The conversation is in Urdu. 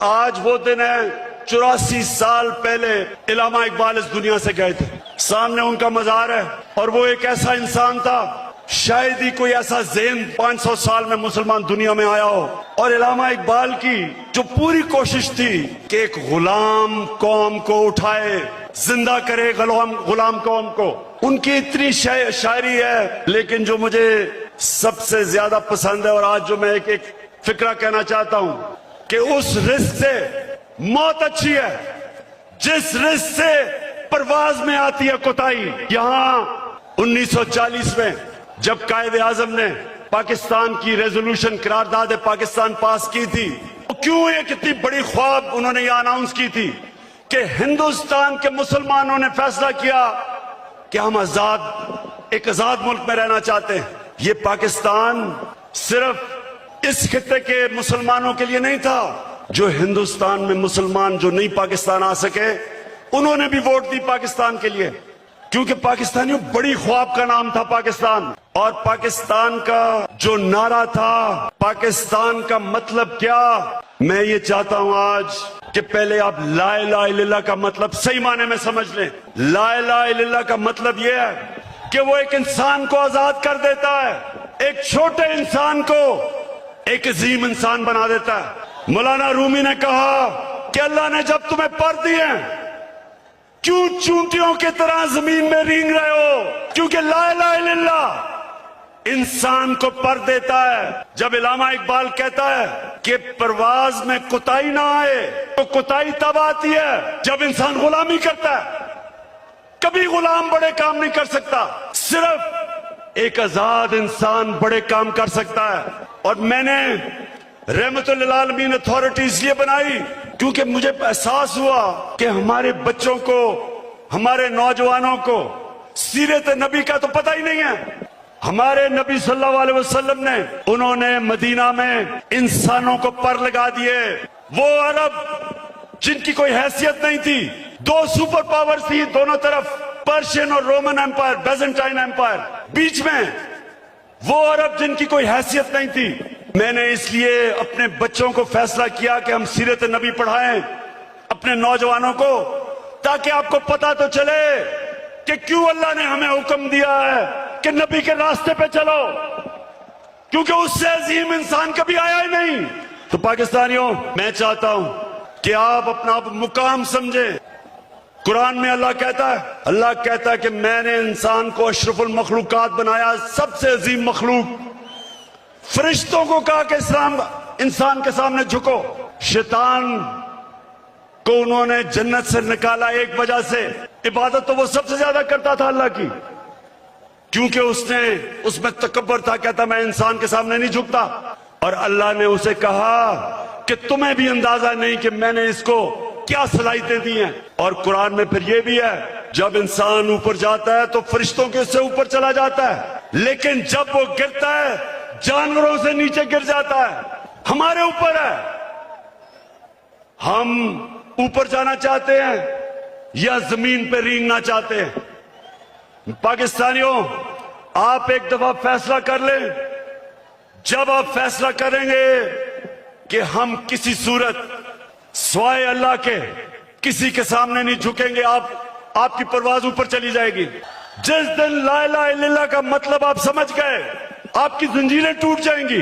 آج وہ دن ہے 84 سال پہلے علامہ اقبال اس دنیا سے گئے تھے. سامنے ان کا مزار ہے اور وہ ایک ایسا انسان تھا شاید ہی کوئی ایسا ذہن 500 سال میں مسلمان دنیا میں آیا ہو. اور علامہ اقبال کی جو پوری کوشش تھی کہ ایک غلام قوم کو اٹھائے زندہ کرے غلام قوم کو. ان کی اتنی شاعری ہے لیکن جو مجھے سب سے زیادہ پسند ہے اور آج جو میں ایک فکرہ کہنا چاہتا ہوں کہ اس رزق سے موت اچھی ہے جس رزق سے پرواز میں آتی ہے کوتاہی. یہاں 1940 میں جب قائد اعظم نے پاکستان کی ریزولوشن قرارداد پاکستان پاس کی تھی تو کیوں ایک اتنی بڑی خواب انہوں نے یہ اناؤنس کی تھی کہ ہندوستان کے مسلمانوں نے فیصلہ کیا کہ ہم ایک آزاد ملک میں رہنا چاہتے ہیں. یہ پاکستان صرف اس خطے کے مسلمانوں کے لیے نہیں تھا. جو ہندوستان میں مسلمان جو نہیں پاکستان آ سکے انہوں نے بھی ووٹ دی پاکستان کے لیے کیونکہ پاکستانیوں بڑی خواب کا نام تھا پاکستان. اور پاکستان کا جو نعرہ تھا پاکستان کا مطلب کیا. میں یہ چاہتا ہوں آج کہ پہلے آپ لا الہ الا اللہ کا مطلب صحیح معنی میں سمجھ لیں. لا الہ الا اللہ کا مطلب یہ ہے کہ وہ ایک انسان کو آزاد کر دیتا ہے, ایک چھوٹے انسان کو ایک عظیم انسان بنا دیتا ہے. مولانا رومی نے کہا کہ اللہ نے جب تمہیں پر دیے کیوں چونٹیوں کی طرح زمین میں رینگ رہے ہو, کیونکہ لا الہ الا اللہ انسان کو پر دیتا ہے. جب علامہ اقبال کہتا ہے کہ پرواز میں کوتاہی نہ آئے تو کوتاہی تب آتی ہے جب انسان غلامی کرتا ہے. کبھی غلام بڑے کام نہیں کر سکتا, صرف ایک آزاد انسان بڑے کام کر سکتا ہے. اور میں نے رحمت للعالمین اتھارٹی اس لیے بنائی کیونکہ مجھے احساس ہوا کہ ہمارے بچوں کو ہمارے نوجوانوں کو سیرت نبی کا تو پتہ ہی نہیں ہے. ہمارے نبی صلی اللہ علیہ وسلم نے انہوں نے مدینہ میں انسانوں کو پر لگا دیے. وہ عرب جن کی کوئی حیثیت نہیں تھی, دو سپر پاور تھی دونوں طرف, پرشین اور رومن ایمپائر, بیزنٹائن ایمپائر, بیچ میں وہ عرب جن کی کوئی حیثیت نہیں تھی. میں نے اس لیے اپنے بچوں کو فیصلہ کیا کہ ہم سیرت نبی پڑھائیں اپنے نوجوانوں کو تاکہ آپ کو پتا تو چلے کہ کیوں اللہ نے ہمیں حکم دیا ہے کہ نبی کے راستے پہ چلو, کیونکہ اس سے عظیم انسان کبھی آیا ہی نہیں. تو پاکستانیوں میں چاہتا ہوں کہ آپ اپنا مقام سمجھیں. قرآن میں اللہ کہتا ہے کہ میں نے انسان کو اشرف المخلوقات بنایا, سب سے عظیم مخلوق. فرشتوں کو کہا کہ انسان کے سامنے جھکو. شیطان کو انہوں نے جنت سے نکالا ایک وجہ سے, عبادت تو وہ سب سے زیادہ کرتا تھا اللہ کی, کیونکہ اس میں تکبر تھا, کہتا میں انسان کے سامنے نہیں جھکتا. اور اللہ نے اسے کہا کہ تمہیں بھی اندازہ نہیں کہ میں نے اس کو کیا صلاحیتیں دی ہیں. اور قرآن میں پھر یہ بھی ہے جب انسان اوپر جاتا ہے تو فرشتوں کے اس سے اوپر چلا جاتا ہے, لیکن جب وہ گرتا ہے جانوروں سے نیچے گر جاتا ہے. ہمارے اوپر ہے, ہم اوپر جانا چاہتے ہیں یا زمین پہ رینگنا چاہتے ہیں. پاکستانیوں آپ ایک دفعہ فیصلہ کر لیں. جب آپ فیصلہ کریں گے کہ ہم کسی صورت سوائے اللہ کے کسی کے سامنے نہیں جھکیں گے, آپ کی پرواز اوپر چلی جائے گی. جس دن لا الہ الا اللہ کا مطلب آپ سمجھ گئے آپ کی زنجیریں ٹوٹ جائیں گی.